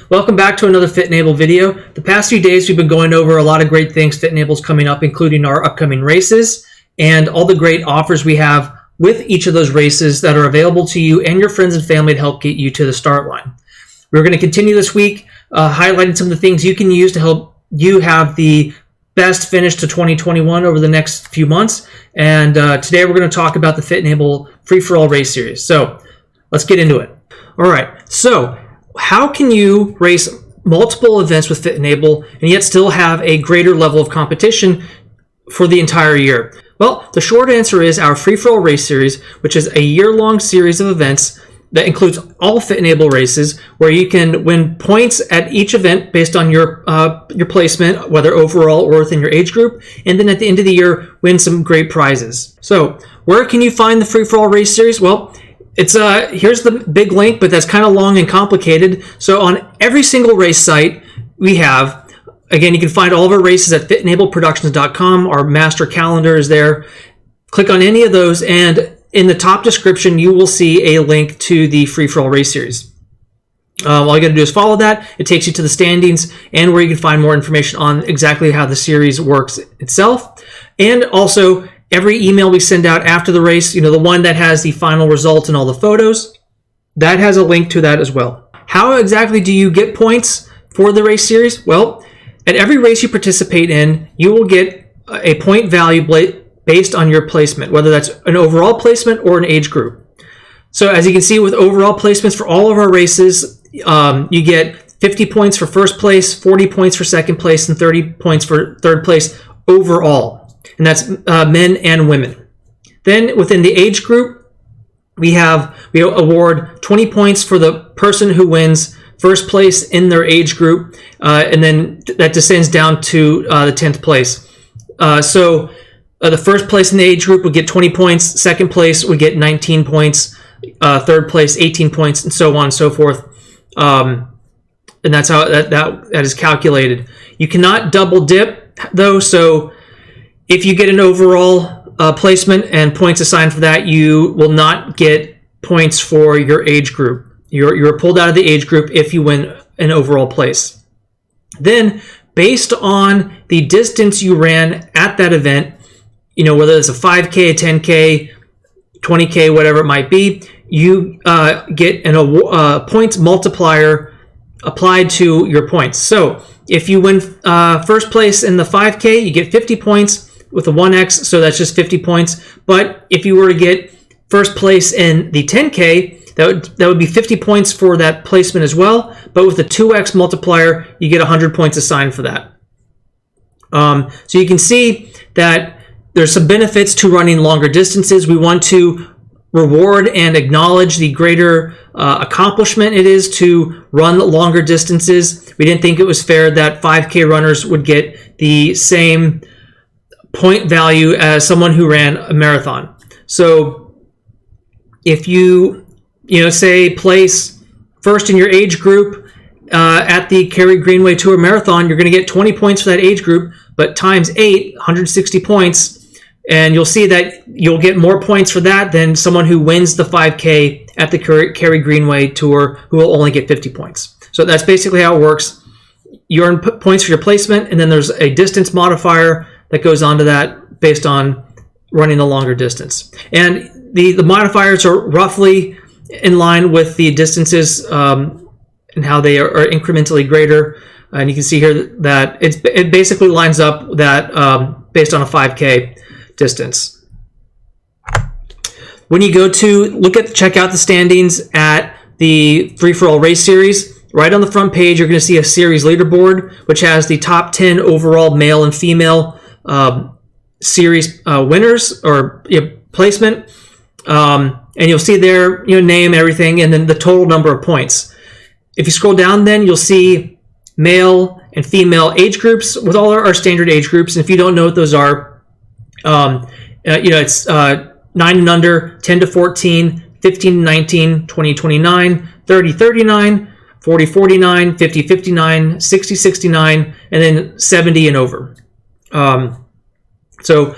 Welcome back to another FitEnable video. The past few days we've been going over a lot of great things FitEnable's coming up, including our upcoming races and all the great offers we have with each of those races that are available to you and your friends and family to help get you to the start line. We're going to continue this week highlighting some of the things you can use to help you have the best finish to 2021 over the next few months. And today we're going to talk about the FitEnable Free-for-All race series. So let's get into it. All right, so how can you race multiple events with FitEnable and yet still have a greater level of competition for the entire year? Well, the short answer is our Free-for-All race series, which is a year-long series of events that includes all FitEnable races, where you can win points at each event based on your placement, whether overall or within your age group, and then at the end of the year, win some great prizes. So, where can you find the Free-for-All race series? Well, it's here's the big link, but that's kind of long and complicated. So on every single race site we have, again, you can find all of our races at fitenableproductions.com. Our master calendar is there. Click on any of those, and in the top description, you will see a link to the Free-for-All race series. All you got to do is follow that. It takes you to the standings and where you can find more information on exactly how the series works itself. And also, every email we send out after the race, the one that has the final results and all the photos, that has a link to that as well. How exactly do you get points for the race series? Well, at every race you participate in, you will get a point value based on your placement, whether that's an overall placement or an age group. So as you can see with overall placements for all of our races, you get 50 points for first place, 40 points for second place, and 30 points for third place overall. And that's men and women. Then within the age group, we award 20 points for the person who wins first place in their age group, and then that descends down to the 10th place. So the first place in the age group would get 20 points, second place would get 19 points, third place 18 points, and so on and so forth. And that's how that is calculated. You cannot double dip though, so if you get an overall placement and points assigned for that, you will not get points for your age group. You're pulled out of the age group if you win an overall place. Then, based on the distance you ran at that event, whether it's a 5K, a 10K, 20K, whatever it might be, you get a points multiplier applied to your points. So, if you win first place in the 5K, you get 50 points with a 1x, so that's just 50 points. But if you were to get first place in the 10K, that would be 50 points for that placement as well. But with the 2x multiplier, you get 100 points assigned for that. So you can see that there's some benefits to running longer distances. We want to reward and acknowledge the greater accomplishment it is to run longer distances. We didn't think it was fair that 5K runners would get the same point value as someone who ran a marathon. So if you say place first in your age group at the Kerry Greenway Tour Marathon, you're going to get 20 points for that age group, but times 8, 160 points, and you'll see that you'll get more points for that than someone who wins the 5K at the Kerry Greenway Tour, who will only get 50 points. So that's basically how it works. You earn points for your placement, and then there's a distance modifier that goes on to that based on running the longer distance. And the modifiers are roughly in line with the distances and how they are incrementally greater. And you can see here that it basically lines up that based on a 5K distance. When you go to check out the standings at the Free-for-All race series, right on the front page, you're going to see a series leaderboard, which has the top 10 overall male and female series winners or placement, and you'll see their name, everything, and then the total number of points. If you scroll down, then you'll see male and female age groups with all our standard age groups. And if you don't know what those are, it's 9 and under, 10 to 14, 15 to 19, 20 to 29, 30 to 39, 40 to 49, 50 to 59, 60 to 69, and then 70 and over. So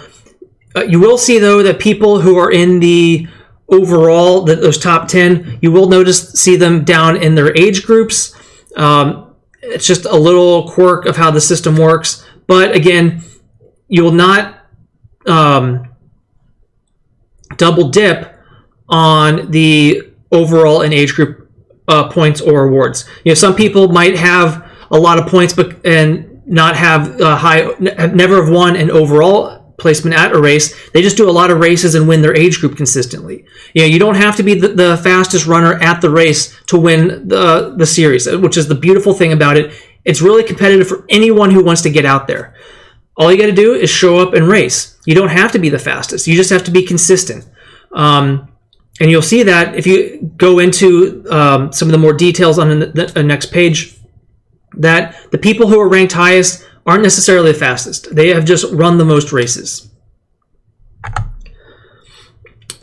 you will see, though, that people who are in the overall, those top 10, you will see them down in their age groups. It's just a little quirk of how the system works. But again, you will not double dip on the overall and age group points or awards. Some people might have a lot of points, and not have never have won an overall placement at a race. They just do a lot of races and win their age group consistently. You don't have to be the fastest runner at the race to win the series, which is the beautiful thing about it. It's really competitive for anyone who wants to get out there. All you got to do is show up and race. You don't have to be the fastest. You just have to be consistent. And you'll see that if you go into some of the more details on the next page, that the people who are ranked highest aren't necessarily the fastest. They have just run the most races.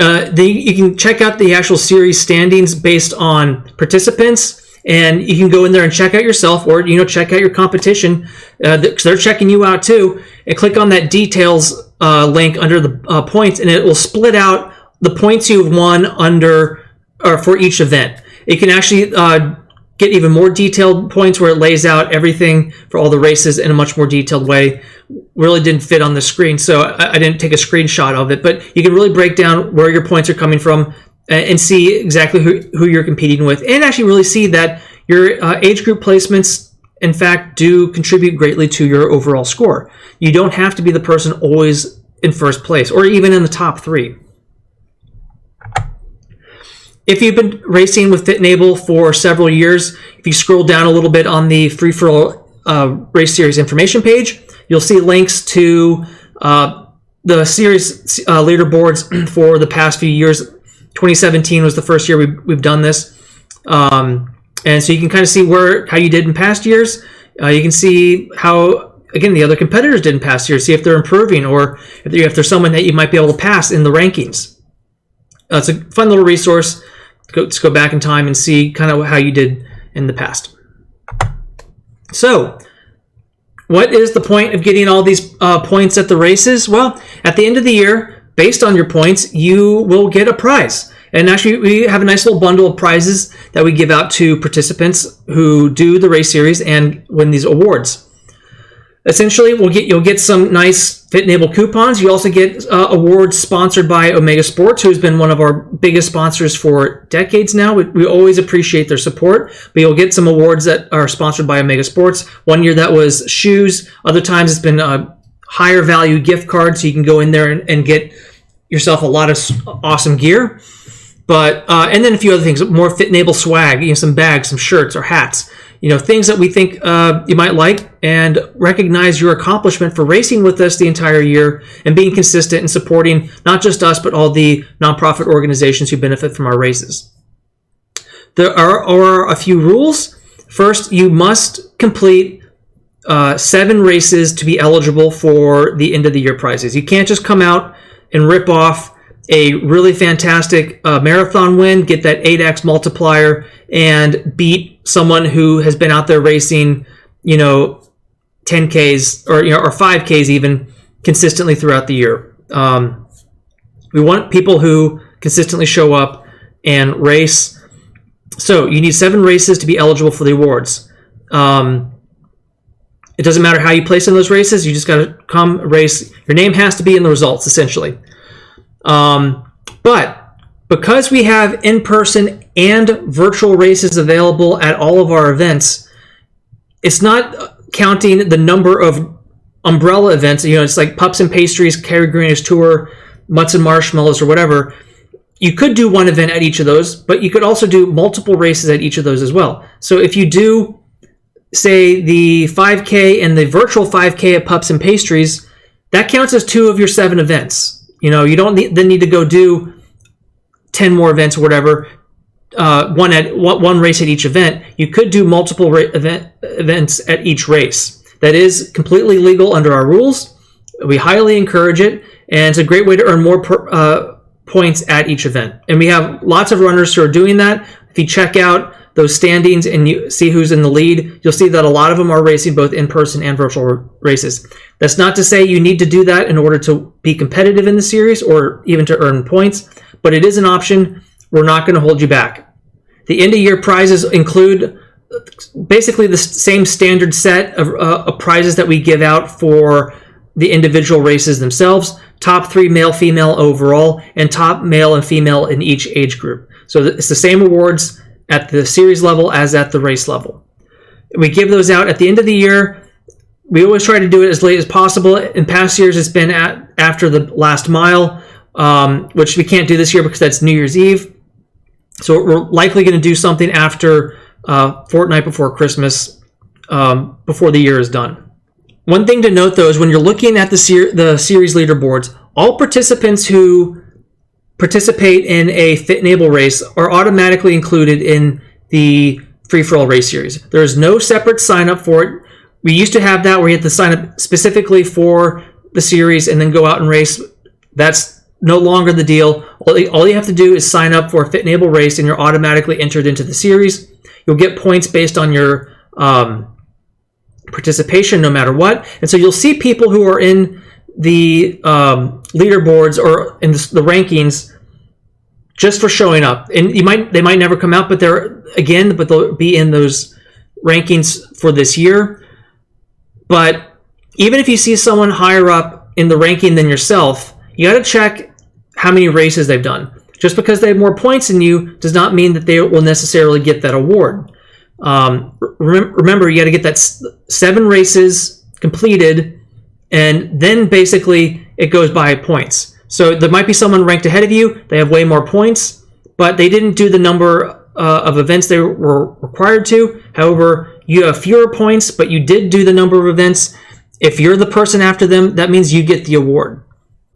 You can check out the actual series standings based on participants, and you can go in there and check out yourself, or check out your competition. They're checking you out too. And click on that details link under the points, and it will split out the points you've won for each event. You can actually get even more detailed points where it lays out everything for all the races in a much more detailed way. Really didn't fit on the screen, so I didn't take a screenshot of it, but you can really break down where your points are coming from and see exactly who you're competing with, and actually really see that your age group placements, in fact, do contribute greatly to your overall score. You don't have to be the person always in first place or even in the top 3. If you've been racing with FitEnable for several years, if you scroll down a little bit on the FreeforAll race series information page, you'll see links to the series leaderboards for the past few years. 2017 was the first year we've done this. And so you can kind of see how you did in past years. You can see how, again, the other competitors did in past years, see if they're improving, or if there's someone that you might be able to pass in the rankings. It's a fun little resource. Let's go back in time and see kind of how you did in the past. So, what is the point of getting all these points at the races? Well, at the end of the year, based on your points, you will get a prize. And actually, we have a nice little bundle of prizes that we give out to participants who do the race series and win these awards. Essentially, you'll get some nice FitEnable coupons. You also get awards sponsored by Omega Sports, who's been one of our biggest sponsors for decades now. We always appreciate their support, but you'll get some awards that are sponsored by Omega Sports. One year that was shoes. Other times it's been a higher value gift card, so you can go in there and get yourself a lot of awesome gear. But and then a few other things, more FitEnable swag, some bags, some shirts or hats. Things that we think you might like, and recognize your accomplishment for racing with us the entire year and being consistent and supporting not just us, but all the nonprofit organizations who benefit from our races. There are a few rules. First, you must complete 7 races to be eligible for the end of the year prizes. You can't just come out and rip off a really fantastic marathon win, get that 8x multiplier, and beat someone who has been out there racing, 10Ks or 5Ks even consistently throughout the year. We want people who consistently show up and race. So you need 7 races to be eligible for the awards. It doesn't matter how you place in those races. You just got to come race. Your name has to be in the results, essentially. But because we have in-person and virtual races available at all of our events, it's not counting the number of umbrella events. It's like Pups and Pastries, Carrie Green's Tour, Mutts and Marshmallows, or whatever. You could do one event at each of those, but you could also do multiple races at each of those as well. So if you do, say, the 5K and the virtual 5K at Pups and Pastries, that counts as 2 of your 7 events. You don't then need to go do 10 more events or whatever, one race at each event. You could do multiple events at each race. That is completely legal under our rules. We highly encourage it, and it's a great way to earn more points at each event. And we have lots of runners who are doing that. If you check out those standings and you see who's in the lead, you'll see that a lot of them are racing both in-person and virtual races. That's not to say you need to do that in order to be competitive in the series or even to earn points, but it is an option. We're not going to hold you back. The end-of-year prizes include basically the same standard set of prizes that we give out for the individual races themselves. Top 3 male, female overall, and top male and female in each age group. So it's the same awards at the series level as at the race level. We give those out at the end of the year. We always try to do it as late as possible. In past years, it's been after the last mile, which we can't do this year because that's New Year's Eve. So we're likely going to do something after fortnight before Christmas, before the year is done. One thing to note, though, is when you're looking at the series leaderboards, all participants who participate in a Fit Enable race are automatically included in the Free-for-All race series. There is no separate sign up for it. We used to have that where you had to sign up specifically for the series and then go out and race. That's no longer the deal. All you have to do is sign up for a Fit Enable race and you're automatically entered into the series. You'll get points based on your participation no matter what. And so you'll see people who are in the leaderboards or in the rankings just for showing up. And they might never come out, but they'll be in those rankings for this year. But even if you see someone higher up in the ranking than yourself, you got to check how many races they've done. Just because they have more points than you does not mean that they will necessarily get that award. Remember, you got to get that 7 races completed, and then basically it goes by points. So there might be someone ranked ahead of you. They have way more points, but they didn't do the number of events they were required to. However, you have fewer points, but you did do the number of events. If you're the person after them, that means you get the award.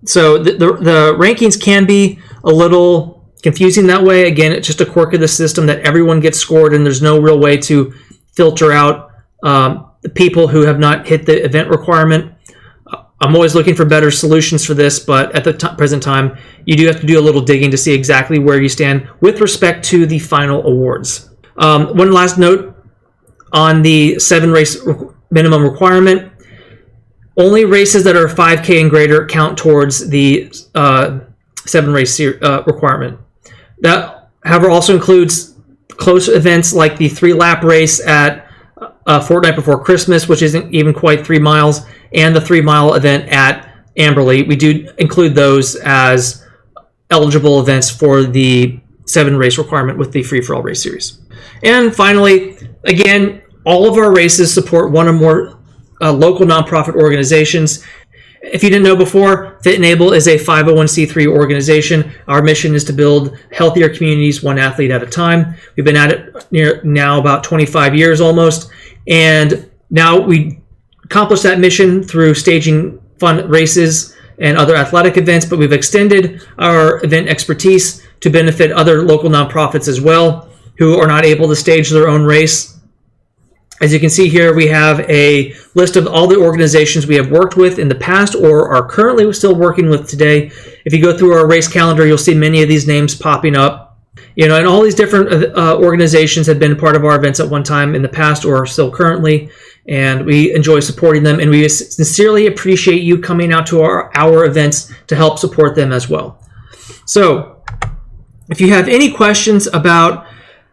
So the rankings can be a little confusing that way. Again, it's just a quirk of the system that everyone gets scored, and there's no real way to filter out the people who have not hit the event requirement. I'm always looking for better solutions for this, but at the present time, you do have to do a little digging to see exactly where you stand with respect to the final awards. One last note on the 7 race minimum requirement. Only races that are 5K and greater count towards the 7 race requirement. That, however, also includes close events like the 3-lap race at a fortnight before Christmas, which isn't even quite 3 miles, and the 3-mile event at Amberley. We do include those as eligible events for the 7 race requirement with the Free-for-All race series. And finally, again, all of our races support one or more local nonprofit organizations. If you didn't know before, Fit Enable is a 501c3 organization. Our mission is to build healthier communities one athlete at a time. We've been at it now about 25 years almost, and now we accomplish that mission through staging fun races and other athletic events, but we've extended our event expertise to benefit other local nonprofits as well who are not able to stage their own race. As you can see here, we have a list of all the organizations we have worked with in the past or are currently still working with today. If you go through our race calendar, you'll see many of these names popping up. And all these different organizations have been part of our events at one time in the past or still currently, and we enjoy supporting them, and we sincerely appreciate you coming out to our events to help support them as well. So, if you have any questions about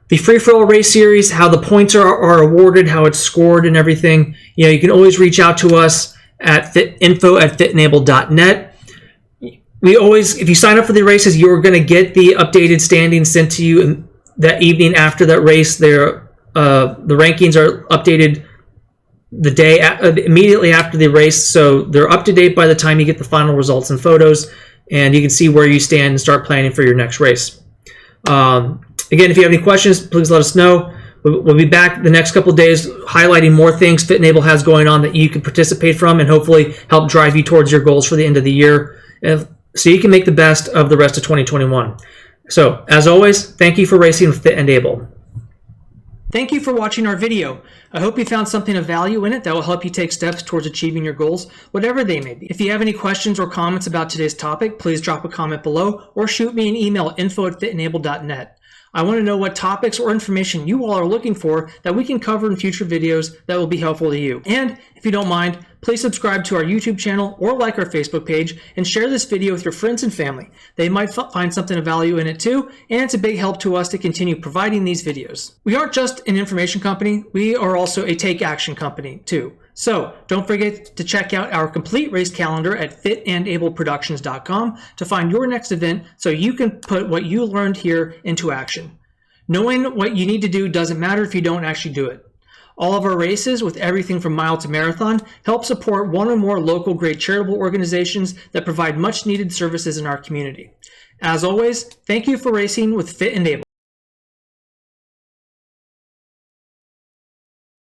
the Free-for-All race series, how the points are awarded, how it's scored and everything, you can always reach out to us at info@fitenable.net. If you sign up for the races, you're going to get the updated standings sent to you that evening after that race. The rankings are updated the day immediately after the race, so they're up to date by the time you get the final results and photos, and you can see where you stand and start planning for your next race. Again, if you have any questions, please let us know. We'll be back the next couple of days highlighting more things Fit Enable has going on that you can participate from and hopefully help drive you towards your goals for the end of the year so you can make the best of the rest of 2021. So, as always, thank you for racing with Fit Enable. Thank you for watching our video. I hope you found something of value in it that will help you take steps towards achieving your goals, whatever they may be. If you have any questions or comments about today's topic, please drop a comment below or shoot me an email at info@fitenable.net. I want to know what topics or information you all are looking for that we can cover in future videos that will be helpful to you. And if you don't mind, please subscribe to our YouTube channel or like our Facebook page and share this video with your friends and family. They might find something of value in it too, and it's a big help to us to continue providing these videos. We aren't just an information company, we are also a take action company too. So don't forget to check out our complete race calendar at fitandableproductions.com to find your next event so you can put what you learned here into action. Knowing what you need to do doesn't matter if you don't actually do it. All of our races, with everything from mile to marathon, help support one or more local great charitable organizations that provide much needed services in our community. As always, thank you for racing with Fit and Able.